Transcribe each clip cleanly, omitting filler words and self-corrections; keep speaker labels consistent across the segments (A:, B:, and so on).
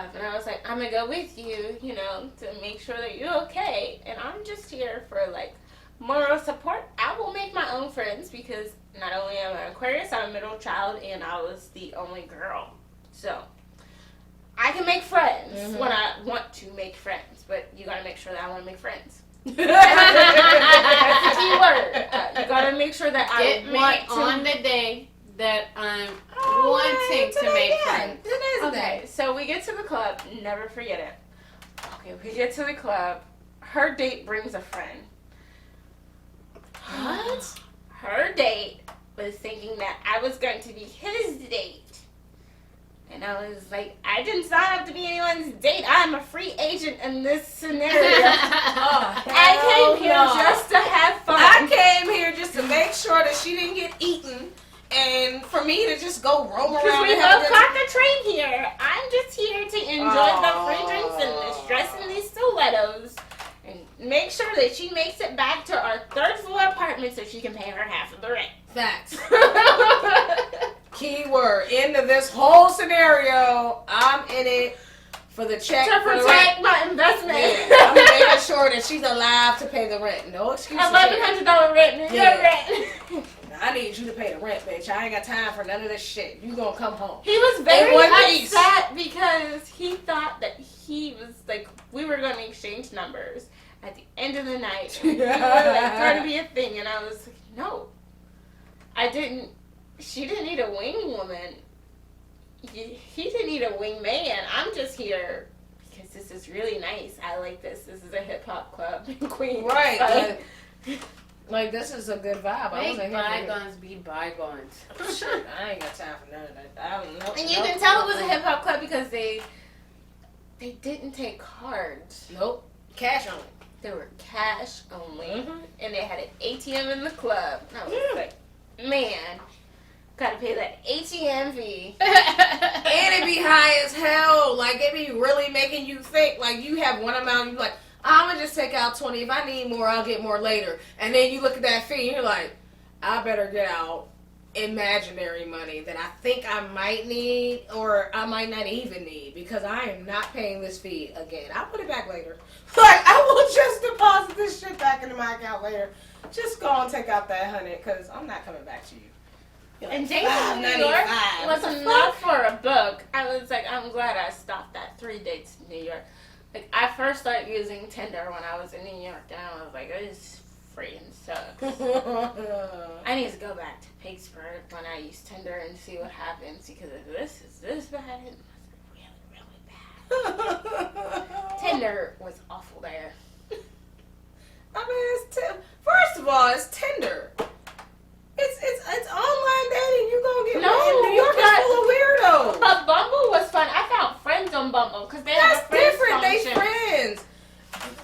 A: stuff. And I was like, I'm going to go with you, you know, to make sure that you're okay. And I'm just here for, like, moral support. I will make my own friends because not only am I an Aquarius, I'm a middle child, and I was the only girl. So I can make friends when I want to make friends, but you got to make sure that I want to make friends. That's the key word. You got to make sure that I want to.
B: on the day that I'm wanting to make friends.
A: Today's the day. So we get to the club. Never forget it. Okay, we get to the club. Her date brings a friend.
B: What?
A: Her date was thinking that I was going to be his date. And I was like, I didn't sign up to be anyone's date. I'm a free agent in this scenario. I came here just to have fun.
C: I came here just to make sure that she didn't get eaten. And for me to just go roam around.
A: Because we both caught the train here. I'm just here to enjoy the free drinks and the stress and these stilettos. And make sure that she makes it back to our third floor apartment so she can pay her half of the rent.
C: Facts. Keyword. Into this whole scenario, I'm in it for the check.
A: To protect my investment.
C: Yeah, I'm making sure that she's alive to pay the rent. No excuses.
A: $1,100 rent.
C: Yeah.
A: Rent.
C: I need you to pay the rent, bitch. I ain't got time for none of this shit. You gonna come home.
A: He was very upset because he thought that he was like, we were going to exchange numbers at the end of the night. And we were like going to be a thing. And I was like, no. I didn't. She didn't need a wing woman. He didn't need a wing man. I'm just here because this is really nice. I like this. This is a hip hop club in Queens.
C: Right. Like, this is a good vibe.
B: Make bygones be bygones.
C: Shit, I ain't got time for none of that. I don't know.
A: And you can tell it was a hip hop club because they didn't take cards.
C: Nope. Cash only.
A: They were cash only. And they had an ATM in the club. And I was like, man, gotta pay that ATM fee.
C: And it be high as hell. Like, it be really making you think. Like, you have one amount, you like, I'm gonna just take out 20. If I need more, I'll get more later. And then you look at that fee and you're like, I better get out imaginary money that I think I might need or I might not even need because I am not paying this fee again. I'll put it back later. Like, I will just deposit this shit back into my account later. Just go and take out that $100 because I'm not coming back to you.
A: Like, and dating in New York was enough for a book. I was like, I'm glad I stopped at 3 dates in New York. Like, I first started using Tinder when I was in New York, and I was like, this freaking sucks. I need to go back to Pittsburgh when I use Tinder and see what happens, because if this is this bad, it must be really, really bad. Tinder was awful there.
C: I mean, first of all, it's Tinder. It's online dating. You gonna get New York is full of weirdos.
A: But Bumble was fun. I found friends on Bumble because they have a friends
C: different.
A: function.
C: They friends.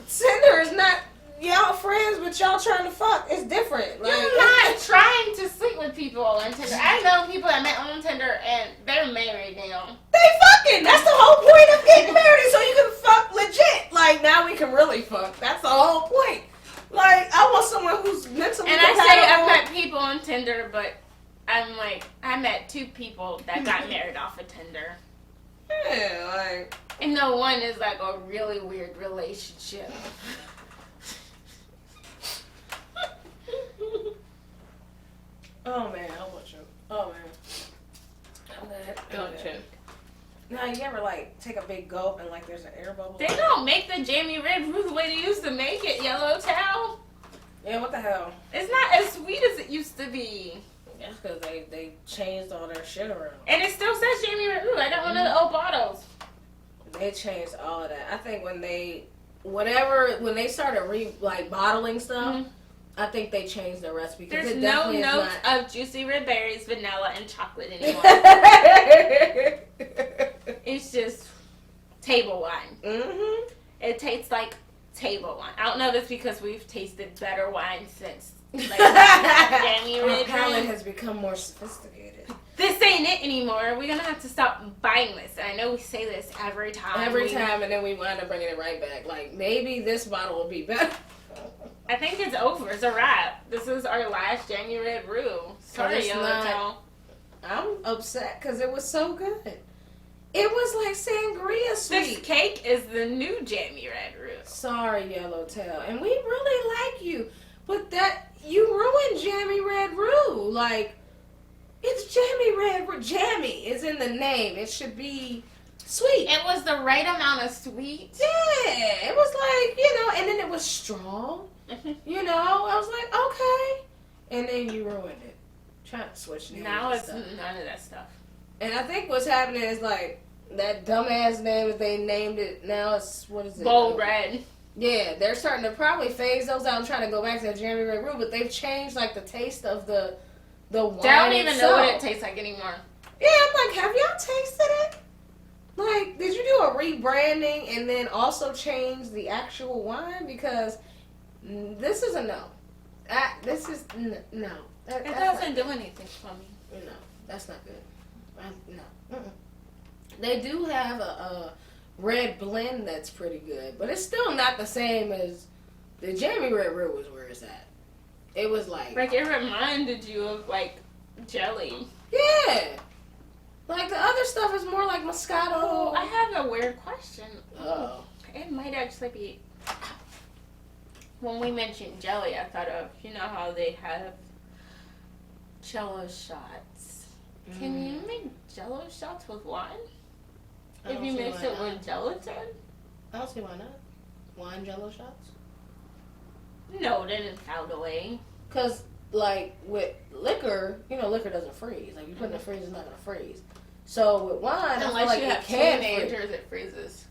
C: Tinder is not y'all friends, but y'all trying to fuck. It's different. Like,
A: you're not trying to sleep with people on Tinder. I know people that met on Tinder and they're married now.
C: They fucking. That's the whole point of getting married, so you can fuck legit. Like, now we can really fuck. That's the whole point. Like, I want someone who's mentally
A: and
C: compatible.
A: I say I've met people on Tinder, but I'm like, I met 2 people that got married off of Tinder.
C: Yeah, like.
A: And no one is like a really weird relationship.
C: Oh man, I want you. Oh man. I'm good.
B: Don't you?
C: Now, you ever like take a big gulp and like there's an air bubble?
A: They don't make the Jamie Red Ruth the way they used to make it, Yellowtail.
C: Yeah, what the hell?
A: It's not as sweet as it used to be.
C: That's because they changed all their shit around.
A: And it still says Jamie Red Ruth. I got one of the old bottles.
C: They changed all of that. I think when they started bottling stuff, I think they changed the recipe.
A: There's no notes of juicy red berries, vanilla, and chocolate anymore. It's just table wine.
C: Mm-hmm.
A: It tastes like table wine. I don't know if it's because we've tasted better wine since Jamie
C: Our
A: Red
C: palate
A: Ruth.
C: has become more sophisticated.
A: This ain't it anymore. We're gonna have to stop buying this. And I know we say this every time.
C: And then we wind up bringing it right back. Like, maybe this bottle will be better.
A: I think it's over. It's a wrap. This is our last Jamie Red Ruth. Sorry, Yellowtail.
C: I'm upset because it was so good. It was like sangria
A: This
C: sweet.
A: cake is the new jammy red roux.
C: Sorry, Yellowtail. And we really like you. But that, you ruined Jammy Red Roux. Like, it's Jammy Red Roux. Jammy is in the name. It should be sweet.
A: It was the right amount of sweet.
C: Yeah. It was like, and then it was strong. I was like, okay. And then you ruined it. Trying to switch names.
A: Now
C: and
A: it's
C: stuff.
A: none of that stuff.
C: And I think what's happening is like, that dumbass name that they named it, now it's, what is it?
A: Bold red.
C: Yeah, they're starting to probably phase those out and trying to go back to the Jammy Red Roux, but they've changed like the taste of the wine.
A: They don't even know what it
C: itself.
A: tastes like anymore.
C: Yeah, I'm like, have y'all tasted it? Like, did you do a rebranding and then also change the actual wine? Because this is a no. This is no.
A: It doesn't do anything for me.
C: No, that's not good. No. They do have a red blend that's pretty good, but it's still not the same as the Jammy Red Roux was where it's at. It was like
A: it reminded you of like jelly.
C: yeah, like the other stuff is more like Moscato.
A: Oh, I have a weird question.
C: Oh,
A: It might actually be. When we mentioned jelly, I thought of how they have Jello shots. Can you make Jello shots with wine? If you mix it with gelatin?
C: I don't see why not. Wine Jello shots.
A: No, then it's out of the way.
C: Cause like with liquor, liquor doesn't freeze. Like you put it in the freezer, it's not gonna freeze. So with wine, I feel
A: Unless
C: like
A: you
C: it
A: have
C: can freeze.
A: teenagers, it freezes.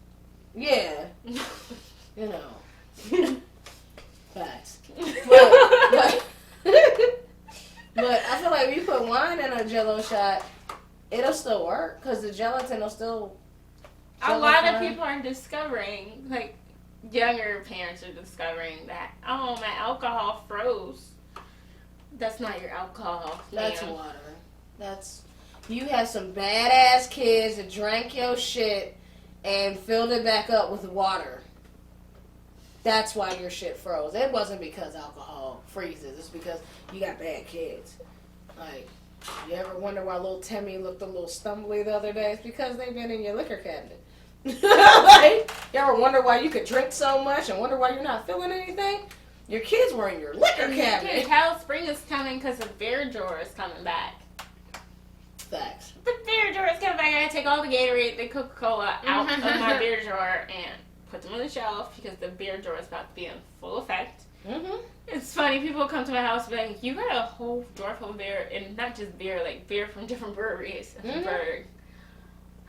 C: Yeah, facts. But I feel like if you put wine in a Jello shot, it'll still work because the gelatin will still.
A: A lot of people are discovering, like younger parents are discovering that, oh, my alcohol froze. That's not your alcohol.
C: That's
A: ma'am.
C: water. You have some badass kids that drank your shit and filled it back up with water. That's why your shit froze. It wasn't because alcohol freezes. It's because you got bad kids. Like, you ever wonder why little Timmy looked a little stumbly the other day? It's because they've been in your liquor cabinet. Like, you ever wonder why you could drink so much and wonder why you're not feeling anything? Your kids were in your liquor
A: You can
C: cabinet.
A: tell spring is coming because the beer drawer is coming back.
C: Facts.
A: The beer drawer is coming back. I gotta take all the Gatorade, the Coca-Cola out of my beer drawer and put them on the shelf because the beer drawer is about to be in full effect.
C: Mm-hmm.
A: It's funny, people come to my house and be like, you got a whole drawer full of beer, and not just beer, like beer from different breweries.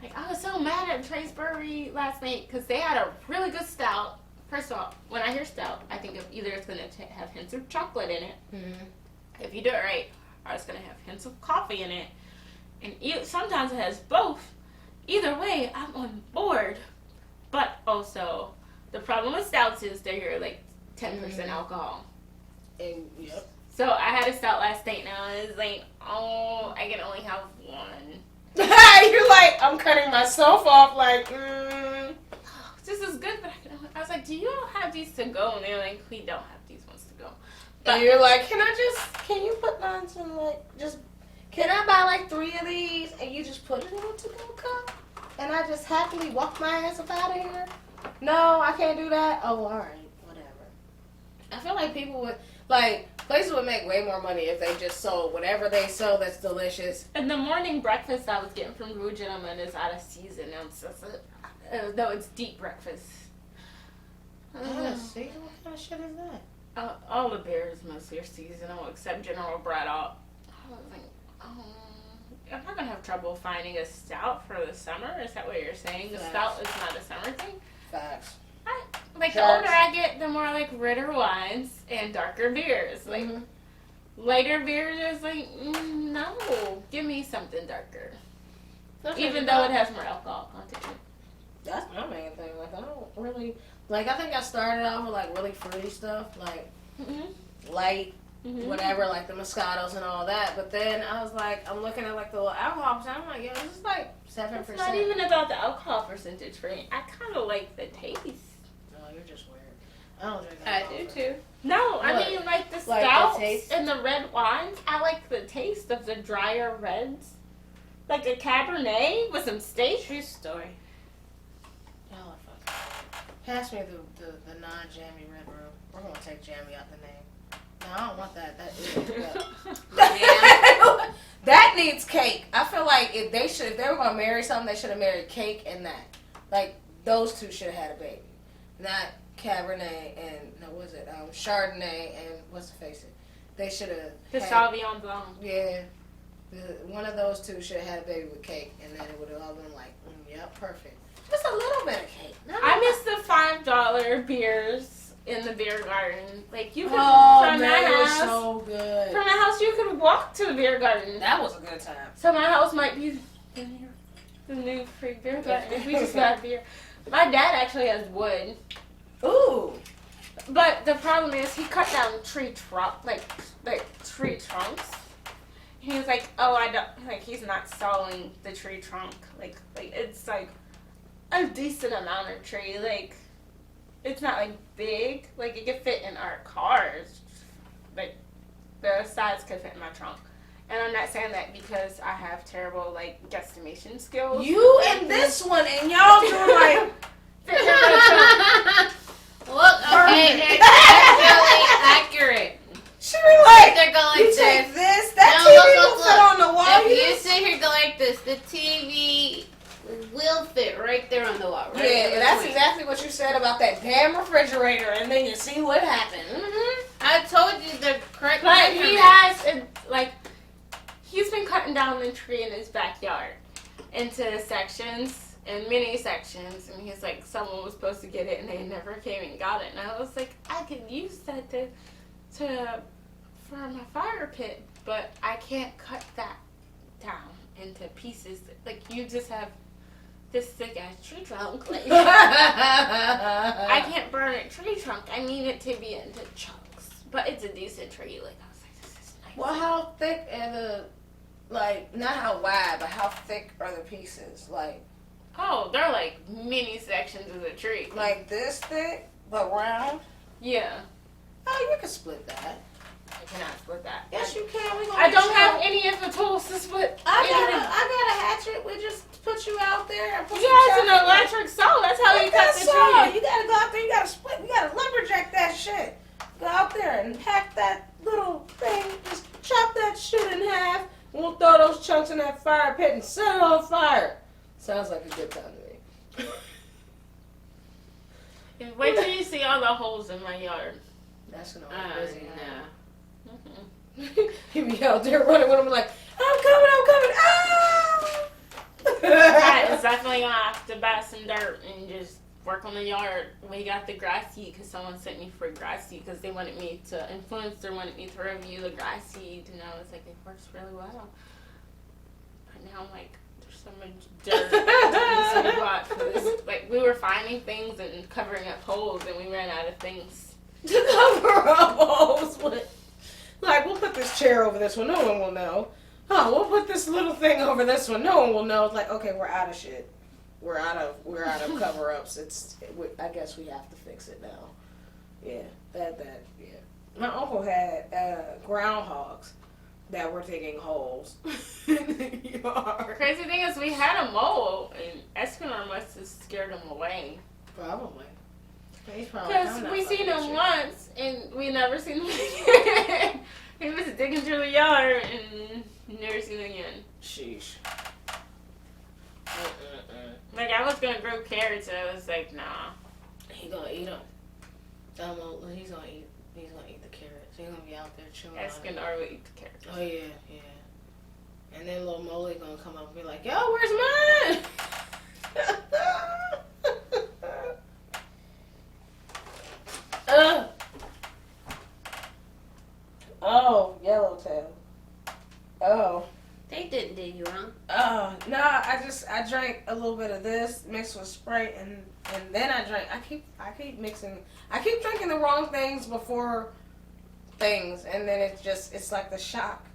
A: Like, I was so mad at Trace Brewery last night because they had a really good stout. First of all, when I hear stout, I think of either it's going to have hints of chocolate in it, if you do it right, or it's going to have hints of coffee in it. And sometimes it has both. Either way, I'm on board. But also, the problem with stouts is they're like 10% alcohol.
C: And, yep.
A: So I had a stout last night now, and it's like, oh, I can only have one.
C: You're like, I'm cutting myself off, like,
A: This is good, but I was like, do you all have these to go? And they're like, we don't have these ones to go.
C: And you're like, can you put mine in, like, can I buy, like, 3 of these, and you just put it in a to-go cup? And I just happily walk my ass up out of here? No, I can't do that? Oh, all right, whatever. I feel like people would, like, places would make way more money if they just sold whatever they sell that's delicious.
A: And the morning breakfast I was getting from Blue Gentleman is out of season. No, it's deep breakfast.
C: Out of season? What kind of shit is that?
A: All the beers mostly are seasonal except General Braddock. I was like, I'm not going to have trouble finding a stout for the summer. Is that what you're saying? The stout is not a summer thing?
C: Facts.
A: The older I get, the more like redder wines and darker beers. Like lighter beers is like, no, give me something darker. Even though it has more alcohol content.
C: That's my main thing. Like, I don't really, like, I think I started off with, like, really fruity stuff, like, light, whatever, like the Moscatos and all that. But then I was like, I'm looking at, like, the little alcohol percent. I'm like, yo, this is like 7%.
A: It's not even about the alcohol percentage for me. I kind of like the taste.
C: No, you're just weird. I don't drink
B: I
C: alcohol.
B: do too.
A: No, I mean like the
C: Like the
A: stouts
C: taste?
A: and the red wines. I like the taste of the drier reds. Like a Cabernet with some steak?
B: True story.
C: Y'all are fucking. Pass me the non-jammy red room. We're gonna take jammy out the name. No, I don't want that. That is that needs cake. I feel like if they were gonna marry something, they should have married cake and that. Like those two should have had a baby, not Cabernet and Chardonnay and what's the face it. They should have.
A: The Sauvignon Blanc.
C: Yeah, one of those two should have had a baby with cake, and then it would have all been like, yep, perfect. Just a little bit of cake. No,
A: I miss the $5 beers in the beer garden. Like you could
C: from my house. So good.
A: From my house, you could walk to the beer garden.
C: That was a good time.
A: So my house might be the new free beer garden. If we just got beer. My dad actually has wood.
C: Ooh.
A: But the problem is he cut down tree trunks. He was like, oh, I don't, like, he's not sawing the tree trunk. Like it's like a decent amount of tree. Like, it's not like big. Like, it could fit in our cars. Like, the size could fit in my trunk. And I'm not saying that because I have terrible, like, guesstimation skills.
C: You and this one, and y'all doing like.
B: Look, okay, that's really accurate.
C: She be like,
B: they're going
C: you
B: like
C: take
B: this.
C: That
B: No,
C: TV
B: look,
C: will fit on the wall.
B: If you sit here go like this, the TV will fit right there on the wall. Right
C: Yeah, that's exactly what you said about that damn refrigerator, and then you see what happened.
B: Mm-hmm. I told you the correct
A: But
B: measurement.
A: he has, he's been cutting down the tree in his backyard into sections. In many sections, and he's like, someone was supposed to get it, and they never came and got it. And I was like, I could use that for my fire pit, but I can't cut that down into pieces. Like, you just have this thick ass tree trunk. Like, I can't burn a tree trunk. I need it to be into chunks, but it's a decent tree. Like, I was like, this is nice.
C: Well, how thick are the, like, not how wide, but how thick are the pieces? Like.
A: Oh, they're like mini sections of the tree.
C: Like this thick, but round?
A: Yeah.
C: Oh, you can split that.
A: I cannot split that.
C: Yes, you can.
A: I don't have any of the tools to split.
C: I got a hatchet. We just put you out there. And put
A: He has an electric saw. That's how he cuts the tree.
C: You gotta go out there. You gotta split. You gotta lumberjack that shit. Go out there and hack that little thing. Just chop that shit in half. And we'll throw those chunks in that fire pit and set it on fire. Sounds like a good time to me.
A: Wait till you see all the holes in my yard.
C: That's gonna be busy.
A: No.
C: You be out there running with him like, I'm coming. Ah!
A: That is definitely gonna have to buy some dirt and just work on the yard. We got the grass seed because someone sent me for grass seed because they wanted me to, influencer wanted me to review the grass seed, and I was like, it works really well. But now I'm like, so much dirt to go out for this. Like, we were finding things and covering up holes, and we ran out of things
C: to cover up holes with. Like, we'll put this chair over this one, no one will know. Oh, we'll put this little thing over this one, no one will know. It's like, okay, we're out of shit. We're out of cover-ups. I guess we have to fix it now. Yeah, yeah. My uncle had groundhogs that were digging holes in the yard.
A: Crazy thing is, we had a mole, and Escanor must have scared him away.
C: Probably.
A: Because we seen him once, and we never seen him again. He was digging through the yard, and never seen him again.
C: Sheesh.
A: Like, I was gonna grow carrots, and I was like, nah.
C: He gonna eat them. He's gonna eat the carrots. He's gonna be out there chewing.
A: Escanor will eat the carrots.
C: Oh yeah. And then little Molly gonna come up and be like, yo, where's mine? Oh, Yellowtail. Oh.
B: They didn't do you wrong.
C: Oh, no, I drank a little bit of this mixed with Sprite, and then I keep mixing. I keep drinking the wrong things before things, and then it's like the shock.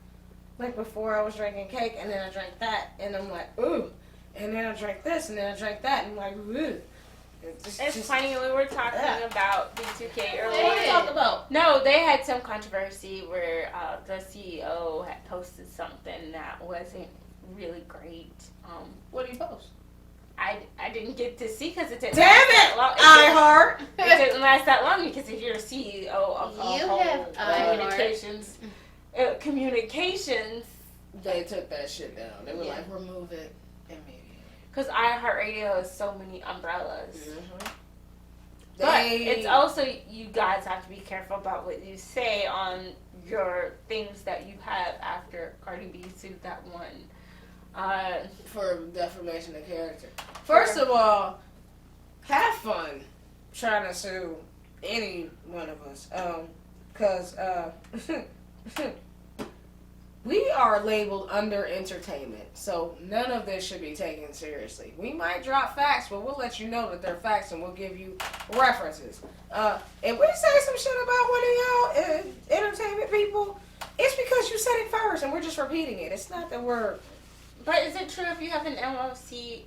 C: Like before I was drinking cake, and then I drank that, and I'm like, ooh. And then I drank this, and then I drank that, and I'm like, ooh.
A: It's funny, we were talking about B2K earlier.
C: What are you talking about?
A: No, they had some controversy where the CEO had posted something that wasn't really great.
C: What do you post?
A: I didn't get to see because it didn't.
C: Damn
A: last
C: it,
A: that long.
C: iHeart.
A: It didn't last that long because if you're a CEO of
B: You have
A: communications,
C: They took that shit down. They were like, remove it immediately.
A: because iHeartRadio has so many umbrellas.
C: Mm-hmm.
A: But it's also, you guys have to be careful about what you say on your things that you have after Cardi B sued that one.
C: For defamation of character. First of all, have fun trying to sue any one of us. Because we are labeled under entertainment. So none of this should be taken seriously. We might drop facts, but we'll let you know that they're facts and we'll give you references. If we say some shit about one of y'all entertainment people, it's because you said it first and we're just repeating it. It's not that we're...
A: But is it true if you have an LLC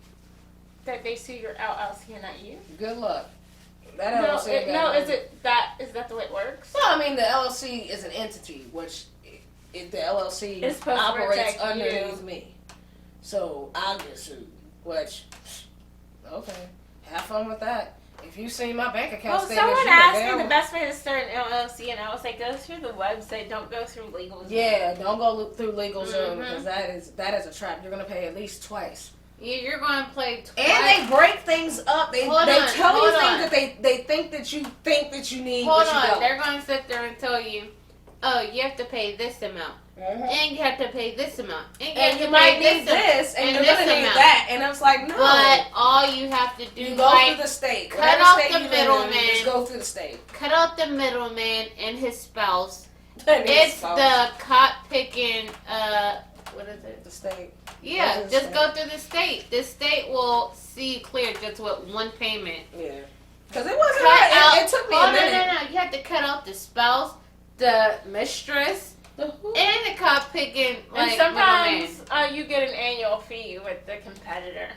A: that they sue your LLC and not you?
C: Good luck. That
A: No,
C: LLC
A: is that the way it works?
C: Well, I mean, the LLC is an entity, which the LLC
A: It's supposed to
C: operates
A: protect
C: underneath
A: you.
C: me. So I'll get sued. Which, okay, have fun with that. If you see my bank account
A: Well,
C: statements,
A: someone
C: you
A: asked
C: can
A: me the best way to start an LLC, and I was like, go through the website, don't go through legal.
C: Yeah, don't go through LegalZoom
B: Mhm.
C: because that is a trap. You're gonna pay at least twice.
B: You're going to play twice.
C: And they break things up. They
B: Hold on,
C: tell you
B: hold
C: things
B: on.
C: that they think that you need.
B: Hold
C: but you
B: on.
C: don't.
B: They're going to sit there and tell you, oh, you have to pay this amount.
C: Mhm.
B: And you have to pay this amount.
C: And you might need this, and you're gonna need that, and I was like, no.
B: But all you have to do
C: You
B: is
C: go through the state.
B: cut
C: Whatever
B: off
C: state
B: the
C: you live in,
B: middleman.
C: Just go through the state.
B: cut out the middleman and his spouse.
C: And
B: It's
C: so,
B: the cop picking, what is it?
C: the state.
B: Yeah,
C: What is
B: just
C: it?
B: go through the state. The state will see clear just with one payment.
C: Yeah. Because it wasn't
B: Cut
C: hard.
B: out.
C: It took me
B: Oh,
C: a minute.
B: no. You have to cut out the spouse, the mistress, and the cop picking,
A: And
B: like,
A: sometimes you get an annual fee with the competitor.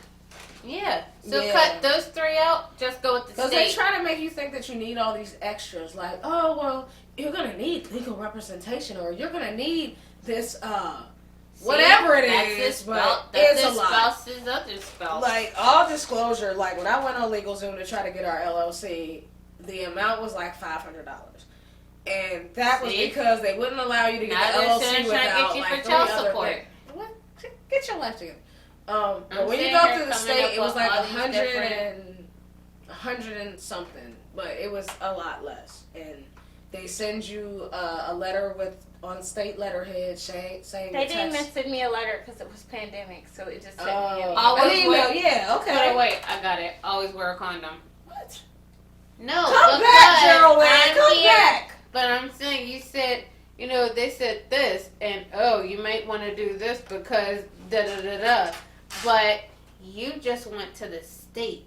B: yeah. So
C: Yeah.
B: cut those three out. Just go with the
C: Because they
B: state.
C: try to make you think that you need all these extras. Like, oh, well, you're going to need legal representation, or you're going to need this, whatever it
B: That's
C: is,
B: his
C: but
B: spouse. That's
C: it's a
B: his
C: lot.
B: spouse's other spouse.
C: Like, all disclosure, like, when I went on LegalZoom to try to get our LLC, the amount was like $500. And that was
B: See?
C: because they wouldn't allow you to get
B: Now
C: the
B: they're
C: LLC
B: trying to
C: without,
B: get you
C: like,
B: for
C: 3
B: child
C: other
B: support.
C: things. What? Get your life together. But
B: I'm
C: when you
B: sitting
C: go
B: here
C: through the
B: coming
C: state,
B: up
C: it was
B: with
C: like
B: all these
C: 100 and something. But it was a lot less. And they send you a letter on state letterhead saying
A: They
C: the
A: didn't
C: test.
A: even send me a letter because it was pandemic, so it just sent me
C: Oh,
A: an email.
B: Always
C: an email,
B: wait.
C: yeah, okay.
B: Wait, I got it. Always wear a condom.
C: What?
B: No,
C: Come
B: because
C: back, Geraldine.
B: I'm
C: Come
B: here.
C: back.
B: But I'm saying, you said, they said this, and you might want to do this because da-da-da-da. But you just went to the state.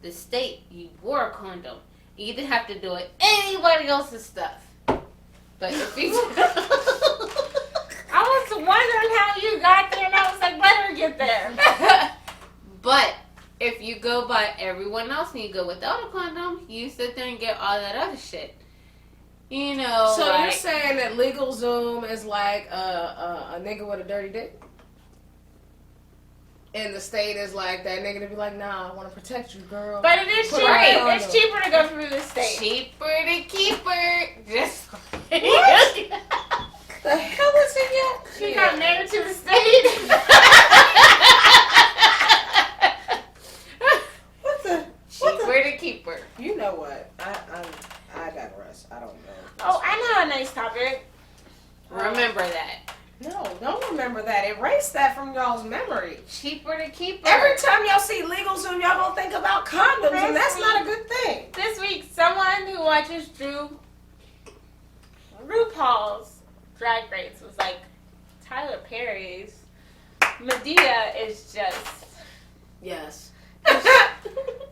B: The state, you wore a condom. You didn't have to do it anybody else's stuff. But if you...
A: I was wondering how you got there, and I was like, let her get there.
B: But if you go by everyone else and you go without a condom, you sit there and get all that other shit.
C: So
B: like,
C: you're saying that LegalZoom is like a nigga with a dirty dick? And the state is like that nigga to be like, nah, I want to protect you, girl.
A: But it is
C: Put
A: cheaper.
C: on a condom.
A: It's cheaper to go through the state.
B: cheaper to keep her. Just
C: What? The hell is in your...
A: She got married to the state.
C: What the...
B: cheaper to keep her.
C: You know what? I digress. I don't know.
A: Oh, I know a nice topic.
B: Remember that.
C: No, don't remember that. Erase that from y'all's memory.
B: Cheaper to keep her.
C: Every time y'all see LegalZoom, y'all gonna think about condoms, and that's not a good thing.
A: This week, someone who watches RuPaul's Drag Race was like, Tyler Perry's Medea is just...
C: Yes.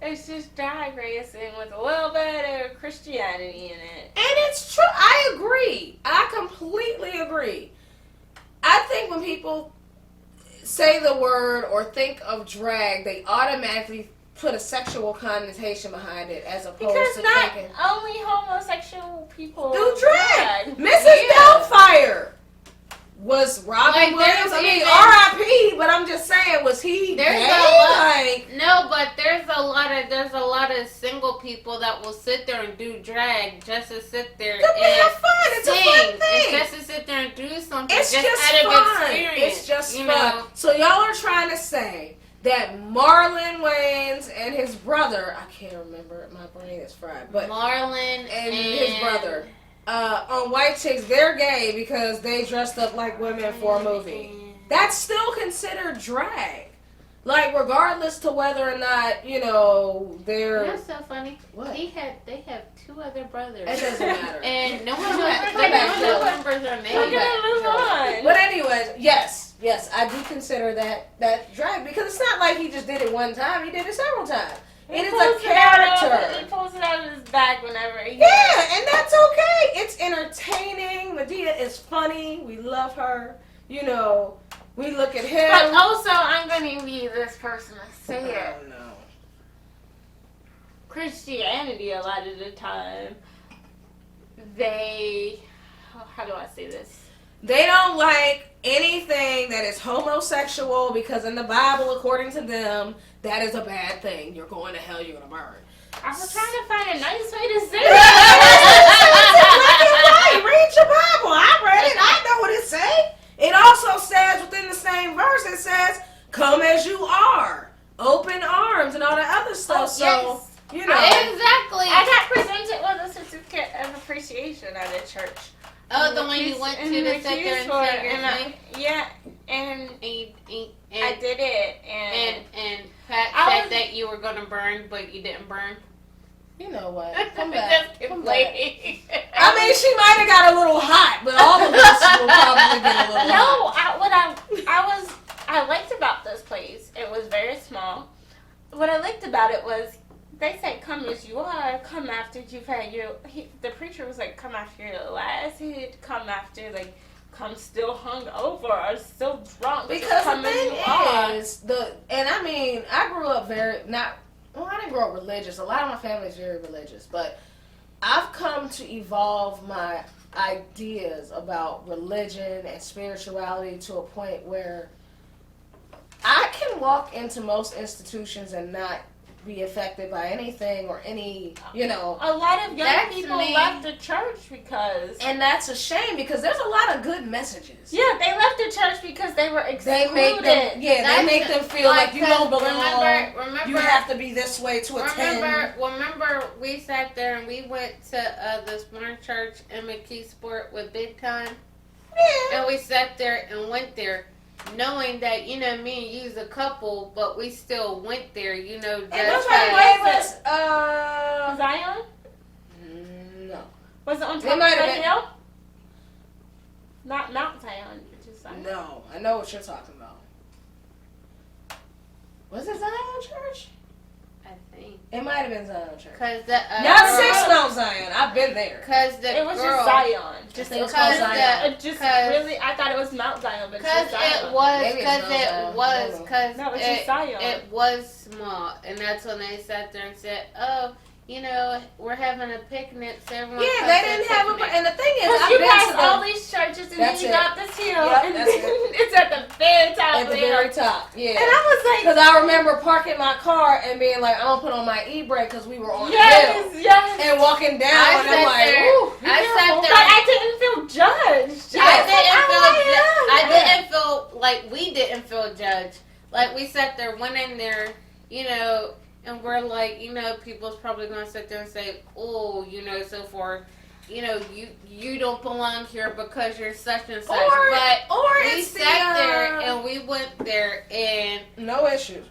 A: It's just drag racing with a little bit of Christianity in it.
C: And it's true. I agree. I completely agree. I think when people say the word or think of drag, they automatically put a sexual connotation behind it as opposed
A: Because
C: to
A: not
C: thinking
A: only homosexual people
C: do drag. Mrs.
B: Yeah.
C: Doubtfire. Was Robin
B: Like,
C: Williams?
B: there's
C: I mean,
B: even-
C: R.I.P. But I'm just saying, was he
B: There's
C: gay?
B: a lot.
C: Like,
B: No, but there's a lot of single people that will sit there and do drag just to sit there
C: to
B: and
C: have fun. It's a fun
B: sing,
C: thing.
B: and just to sit there and do something.
C: It's just
B: out of
C: fun.
B: experience.
C: It's just
B: you
C: fun.
B: know?
C: So y'all are trying to say that Marlon Wayans and his brother, I can't remember, my brain is fried, but
B: Marlon
C: and his brother, on White Chicks, they're gay because they dressed up like women for a movie. That's still considered drag. Like, regardless to whether or not, you know, they're...
B: That's so funny.
C: What?
B: They have 2 other brothers.
C: It doesn't matter.
B: And no one
C: Come back,
B: remembers their
A: We're
B: names.
A: gonna move on.
C: But anyways, yes, I do consider that drag because it's not like he just did it one time. He did it several times. It is a
A: He
C: character.
A: pulls it out of his bag whenever he...
C: Yeah, and that's okay. It's entertaining. Medea is funny. We love her. You know, we look at him.
A: But also, I'm going to be this person to say it.
C: Oh, no.
A: Christianity, a lot of the time, they... How do I say this?
C: They don't like anything that is homosexual because in the Bible, according to them, that is a bad thing. You're going to hell, you're going to burn.
A: I was trying to find a nice way to say
C: Black and white.
A: it.
C: Read your Bible. I read it. I know what it says. It also says within the same verse, it says, come as you are. Open arms and all that other stuff. So,
A: Yes.
C: you know.
B: Exactly.
A: I got presented with a certificate of appreciation at a church.
B: Oh, the one you went to sit there and say your thing?
A: Yeah, and I
B: And
A: did it, and
B: Pat
A: I
B: said
A: was-
B: that you were gonna burn, but you didn't burn.
C: You know what? Come
A: Just
C: back.
A: keep
C: Come back.
A: playing.
C: I mean, she might have got a little hot, but all of us will probably get a little hot.
A: No, I liked about this place. It was very small. What I liked about it was they said, "Come as you are. Come after you've had your." The preacher was like, "Come after your last hit. Come after come still hungover or still drunk."
C: Because
A: come
C: the
A: as
C: thing
A: you are."
C: is, I mean, I grew up I didn't grow up religious. A lot of my family is very religious, but I've come to evolve my ideas about religion and spirituality to a point where I can walk into most institutions and not be affected by anything or any,
A: A lot of young
B: That's
A: people
B: me.
A: left the church because.
C: and that's a shame because there's a lot of good messages.
A: Yeah, they left the church because they were
C: They
A: excluded.
C: make them, they make them feel like you don't belong.
B: Remember,
C: You have to be this way to attend.
B: Remember, we sat there and we went to this one church in McKeesport with Big Time,
C: Yeah.
B: and we sat there and went there, knowing that me and you's a couple, but we still went there,
C: And
B: just
C: nobody
B: because.
C: gave us,
A: Zion?
C: no.
A: Was it on
C: They
A: top
C: might
A: of
C: have
A: the
C: been-
A: hill? Not Mount Zion, just Zion.
C: No, I know what you're talking about. Was it Zion Church?
B: I think
C: It might have been Zion Church.
B: because the
C: Not
B: girl-
C: 6 Mount Zion. I've been there.
B: Because the
A: It was
B: girl,
A: just Zion.
C: Just it was
B: Because
C: called Zion.
A: It just
B: 'cause-
A: really, I thought it was Mount Zion, but it's
B: Because
A: just Zion.
B: it was,
C: Maybe it's
B: because
C: Mount
B: it
C: Zion.
B: was, because
A: No, it's just Zion.
B: it was small, and that's when they sat there and said, "Oh, we're having a picnic, so everyone."
C: Yeah,
B: come
C: they
B: to
C: didn't
B: the
C: have a.
B: picnic."
C: And the thing is,
A: Because
C: I've
A: you
C: been
A: pass
C: to
A: all
C: the,
A: these churches and
C: That's
A: then you
C: it.
A: got this hill,
C: Yep,
A: and
C: that's it.
A: it's at the very top
C: at
A: of
C: the
A: the hill.
C: very top. Yeah.
A: And I was like,
C: Because I remember parking my car and being like, I'm going to put on my e-brake because we were on the hill.
A: yes.
C: And walking down,
B: I
C: and I'm
B: sat
C: like,
B: there-
C: ooh, be
B: I sat
C: careful.
B: there-
A: But I didn't feel judged.
B: I didn't feel like we didn't feel judged. Like we sat there, went in there, and we're like, people's probably gonna sit there and say, oh, so forth. You don't belong here because you're such and such. But
C: Or
B: we
C: it's
B: sat there and we went there and
C: no issues.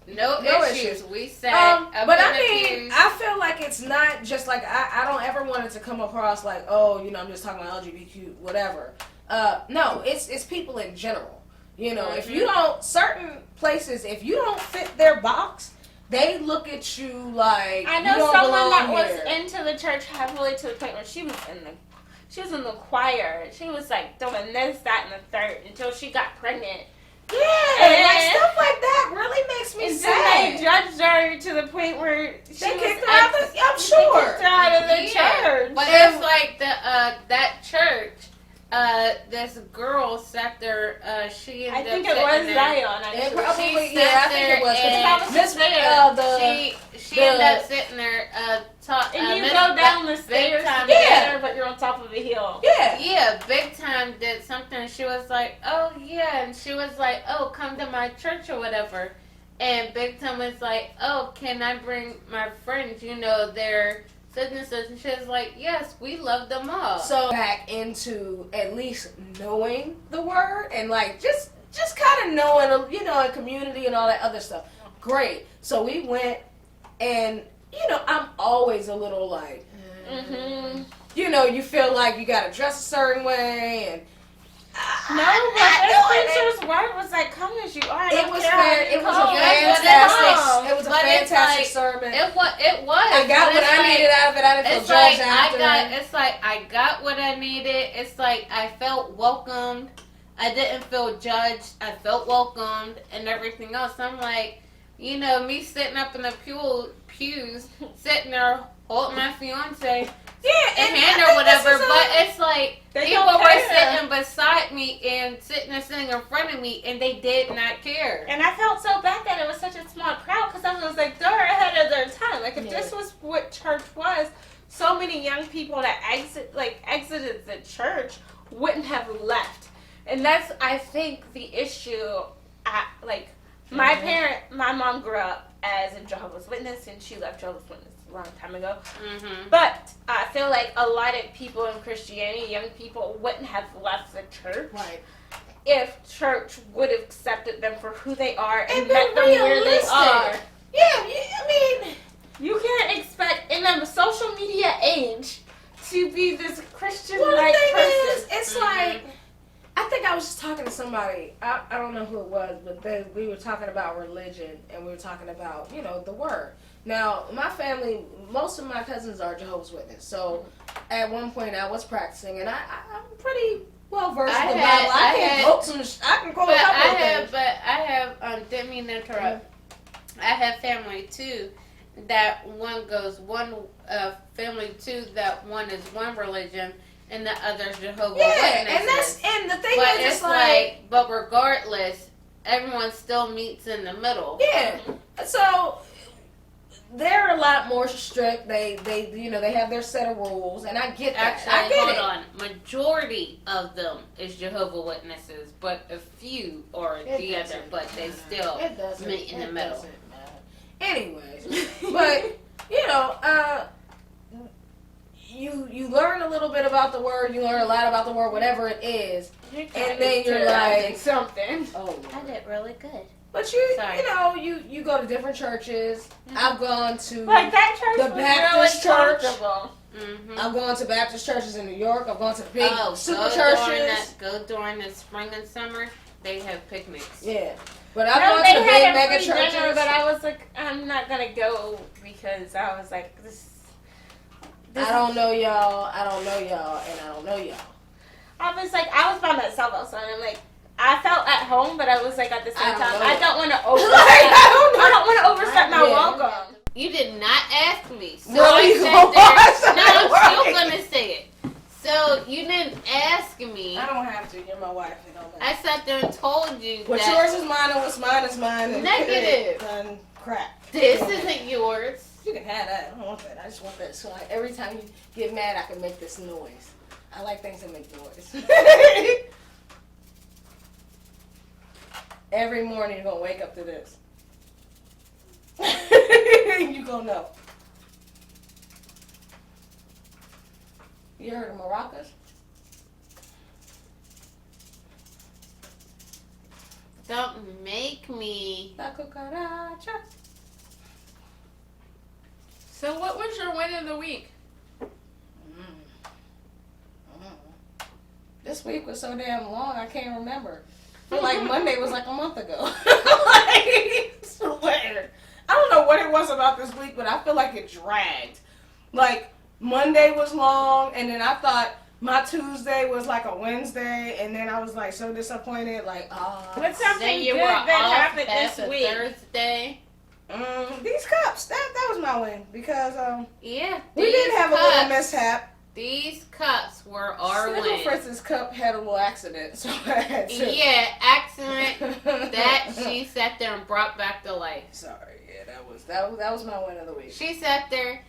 B: no issues.
C: issues.
B: We sat up
C: But
B: in
C: I
B: the
C: mean,
B: pews.
C: I feel like it's not just like I don't ever want it to come across like, oh, I'm just talking about LGBTQ, whatever. No, it's people in general. If you don't, certain places, if you don't fit their box, they look at you like
A: I
C: you
A: know
C: don't
A: someone that
C: belong
A: was
C: here.
A: into the church heavily to the point where she was in the choir. She was like doing this, that, and the third until she got pregnant.
C: Yeah, like
A: And-
C: stuff like that really makes me
A: And
C: sad.
A: then they judged her to the point where she
C: They
A: was
C: kicked her out I'm
A: They
C: sure.
A: kicked her out of the
B: Yeah.
A: church.
B: But it's like that church. this girl sat there. She ended
A: I think
B: up
A: it was
B: sitting there.
A: Zion.
C: It
A: Actually.
C: probably,
B: She
C: yeah, I
B: sat
C: think
B: there
C: it was.
B: and
A: I was
C: Miss,
A: there.
B: She ended up sitting there.
A: And you go down the stairs
B: time
A: together, but you're on top of a hill.
C: yeah.
B: Yeah, Big Time did something. She was like, oh, yeah. And she was like, oh, come to my church or whatever. And Big Time was like, oh, can I bring my friends? You know, they're such and such. And she was like, yes, we love them all.
C: So back into at least knowing the word and like just kind of knowing, you know, a community and all that other stuff. Great. So we went, and you know, I'm always a little like, you know, you feel like you got to dress a certain way, and
A: No, but this preacher's word was like, come as you are.
C: it was a fantastic sermon.
B: It was.
C: I got what I needed out of it. I didn't feel judged after.
B: It's like I got what I needed. It's like I felt welcomed. I didn't feel judged. I felt welcomed and everything else. I'm like, you know, me sitting up in the pews, sitting there holding my fiance.
C: Yeah, and
B: hand or whatever, but it's like people were sitting beside me and sitting in front of me, and they did not care.
A: And I felt so bad that it was such a small crowd, because I was like, they're ahead of their time. Like, if this was what church was, so many young people that exited the church wouldn't have left. And that's, I think, the issue. My mom grew up as a Jehovah's Witness, and she left Jehovah's Witness a long time ago. But I feel like a lot of people in Christianity, young people, wouldn't have left the church if church would have accepted them for who they are and met them where they are.
C: Yeah, I mean,
A: you can't expect in a social media age to be this Christian-like
C: person.
A: person.
C: It's like, I think I was just talking to somebody, I don't know who it was, but we were talking about religion, and we were talking about, you know, the word. Now, my family, most of my cousins are Jehovah's Witness, so at one point I was practicing, and I'm pretty well versed in the Bible. I can quote a couple of things.
B: But I have, didn't mean to interrupt, I have family too, that one family too, that one is one religion, and the other's Jehovah's Witnesses.
C: And the thing
B: but
C: is,
B: it's like, but regardless, everyone still meets in the middle.
C: Yeah, so they're a lot more strict. They they have their set of rules, and I get that.
B: Actually, hold on. Majority of them is Jehovah's Witnesses, but a few are the other. But they still meet in the middle.
C: Anyways, but you know, you learn a little bit about the word. You learn a lot about the word, whatever it is, and then you're like
A: something.
C: Oh,
B: I did really good.
C: But you know, you go to different churches. I've gone to
A: like that church
C: the Baptist church.
A: I've
C: gone to Baptist churches in New York. I've gone to the big super
B: churches. Go during the spring and summer. They have picnics.
C: Yeah, but I've gone to the big mega churches.
A: Dinner, but I was like, I'm not gonna go because I was like, this
C: I don't know y'all, and I don't know y'all.
A: I was like, I was by myself also, and I'm like, I felt at home, but I was like, at the same time, I don't want to overstep. I don't want to overstep my welcome.
B: You did not ask me. So
C: really?
B: I'm still gonna say it. So you didn't ask me.
C: I don't have to. You're my wife.
B: I sat there and told you
C: what's yours is mine, and what's mine is mine. And
B: negative.
C: And crap.
B: This isn't yours.
C: You can have that. I don't want that. I just want that. So every time you get mad, I can make this noise. I like things that make noise. Every morning you're gonna wake up to this. You gonna know. You heard of maracas?
B: Don't make me.
C: La cucaracha.
A: So what was your win of the week?
C: This week was so damn long, I can't remember. I feel like Monday was like a month ago. Like, swear. I don't know what it was about this week, but I feel like it dragged. Like, Monday was long, and then I thought my Tuesday was like a Wednesday, and then I was like so disappointed. Like,
A: what's something
B: then you
A: good
B: were
A: that happened this week?
B: Thursday.
C: These cups. That was my win because
B: yeah,
C: we did have a little mishap.
B: These cups were our
C: Snickle
B: win.
C: Fritz's cup had a little accident, so I had to.
B: Yeah, accident that she sat there and brought back to life.
C: Sorry, yeah, that was my win of the week.
B: She sat there.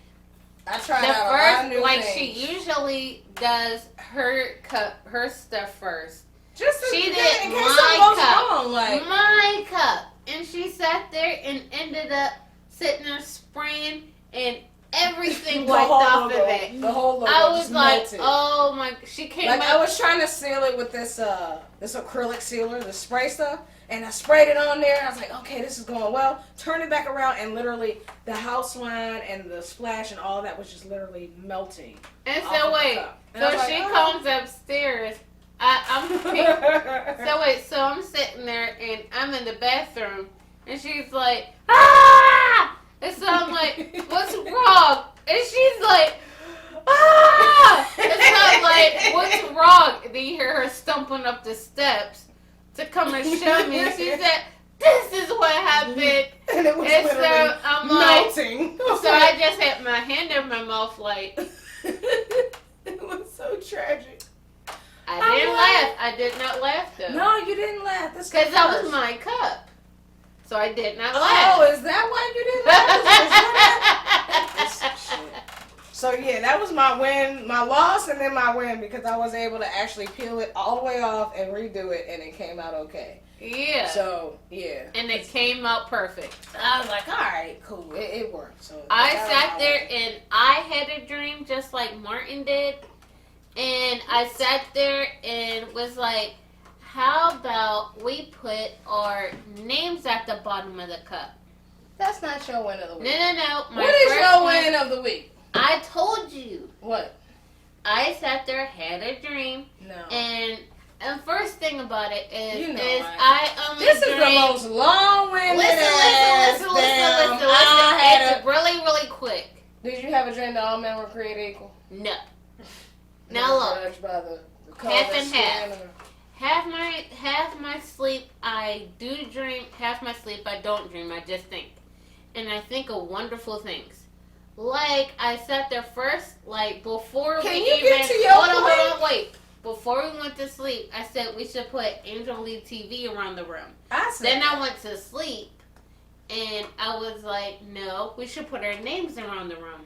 C: I tried
B: The
C: out a lot of
B: first,
C: new
B: like
C: things.
B: she usually does her stuff first.
C: Just
B: she
C: in
B: did
C: case something
B: my
C: goes
B: cup.
C: wrong, like
B: My cup. And she sat there and ended up sitting there spraying and everything
C: the
B: wiped
C: whole
B: off
C: logo,
B: of it.
C: the whole logo.
B: I was
C: just
B: like,
C: melted.
B: oh my, she came
C: Like
B: up.
C: I was trying to seal it with this acrylic sealer, the spray stuff, and I sprayed it on there. I was like, okay, this is going well. Turned it back around, and literally the house line and the splash and all that was just literally melting.
B: And
C: off
B: so
C: of the
B: wait,
C: cup. And
B: so
C: I was like,
B: she
C: oh.
B: comes upstairs. So I'm sitting there and I'm in the bathroom and she's like, ah! And so I'm like, what's wrong? And she's like, ah! And so I'm like, what's wrong? And then you hear her stumping up the steps to come and show me. And she said, this is what happened.
C: And it was
B: And
C: literally
B: so I'm like,
C: melting.
B: so I just had my hand in my mouth like,
C: it was so tragic.
B: I didn't laugh. I did not laugh though.
C: No, you didn't laugh. That's
B: Because that was
C: first.
B: my cup. So I did not laugh.
C: Oh, is that why you didn't laugh? This shit. So yeah, that was my win, my loss, and then my win because I was able to actually peel it all the way off and redo it, and it came out okay.
B: Yeah.
C: So yeah,
B: And it came out perfect.
C: I was like, all right, cool, it worked. So
B: I
C: that was
B: sat
C: my
B: there
C: win.
B: and I had a dream just like Martin did. And I sat there and was like, how about we put our names at the bottom of the cup?
C: That's not your win of the week.
B: No.
C: What is your win of the week?
B: I told you.
C: What?
B: I sat there, had a dream,
C: No.
B: and first thing about it is,
C: You know
B: is
C: what?
B: I only
C: This is
B: dream.
C: the most long-winded
B: Listen.
C: I had
B: It's really quick.
C: Did you have a dream that all men were created equal?
B: No. Now look.
C: Judged by the
B: Half
C: color,
B: and
C: skin,
B: half.
C: or-
B: Half my sleep I do dream. Half my sleep I don't dream. I just think, and I think of wonderful things. Like I sat there first, like before
C: Can
B: we
C: you
B: even
C: get to your
B: hold on, wait. Before we went to sleep, I said we should put AngelLeeTv around the room.
C: I said
B: Then I
C: that.
B: went to sleep, and I was like, no, we should put our names around the room.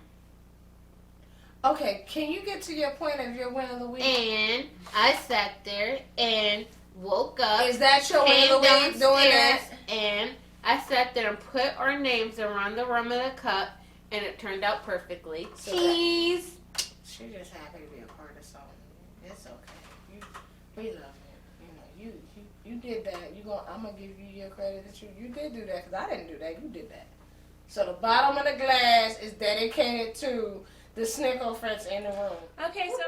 C: Okay, can you get to your point of your win of the week?
B: And I sat there and woke up.
C: Is that your win
B: Came
C: of the week doing
B: downstairs
C: that?
B: and I sat there and put our names around the rim of the cup, and it turned out perfectly.
C: So
B: Cheese.
C: She's just happy to be a part of something. It's okay. We love you. You did that. I'm gonna give you your credit that you did do that because I didn't do that. You did that. So the bottom of the glass is dedicated to the Snickle Fritz in the room.
A: Okay, so